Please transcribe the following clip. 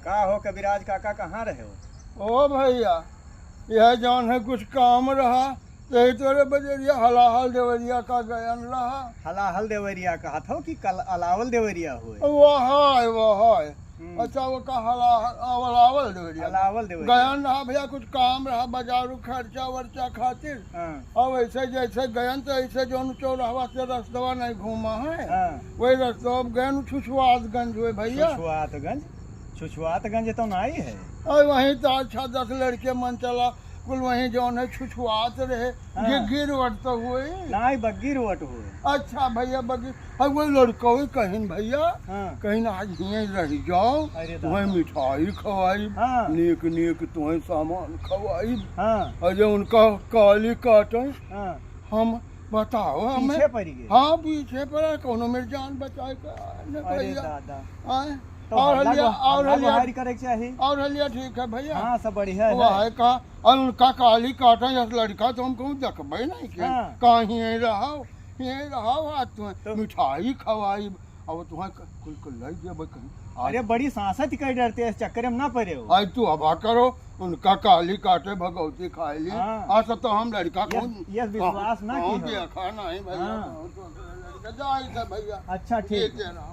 का हो कविराज काका, कहाँ रहे हो? ओ भैया, यह जौन है कुछ काम रहा, यही तोरे बजरिया हलाहल देवरिया का गयन रहा। हलाहल देवरिया कहत हो कि कल अलावल देवरिया हुए? वह अच्छा, वो का हलावल देवरिया अलावल देवरिया गयन रहा भैया। कुछ काम रहा बाजारू खर्चा वर्चा खातिर। हाँ। अब ऐसे जैसे गयन तो ऐसे जौन चौराहा से रस्तवा नहीं घूमा है, हाँ। वही रस्तवा गयन छुछुआतगंज हुए भैया। छुछुआतगंज तो नहीं है। और वहीं तो अच्छा 10 लड़के मन चला कुल वहीं जौन है छुछुआत रहे। हाँ। गिरवट तो हुए नहीं, बग्गी रोट हुए। अच्छा भैया बगी वही लड़का कहीं भैया, हाँ। कहीं आज यहीं रह जाओ, अरे तुम्हें मिठाई खवाई, हाँ। नेक नेक तुम्हें सामान खवाई। हाँ। और जो उनका काली काटे हाँ। हम बताओ हमें। पीछे पड़ गए। हाँ पीछे पर कोनो मेरी जान बचाए का न अरे भैया। दादा, आए? तो और हल्ला हलिया को- और हल्ला हलिया गुहारी करे के चाहिए। और हलिया ठीक है भैया। हाँ, सब बढ़िया है। वह का उनका काली काटा जैसे लड़का तो हम कहूँ देखबे नहीं के हाँ। कहीं यहीं रहो आज तुम्हें तो- मिठाई खवाई। अब तुम्हें कुल कुल लाई देबे कहीं। अरे बड़ी सांसत कई डरते हैं, इस चक्कर में ना पड़े हो। आज तू अबा करो, उनका काली काटे भगवती खाए ली। हाँ। आज तो हम लड़का को ये विश्वास ना की हो। देखा नहीं भैया। हाँ। लड़का जाए भैया। अच्छा ठीक ठीक है ना।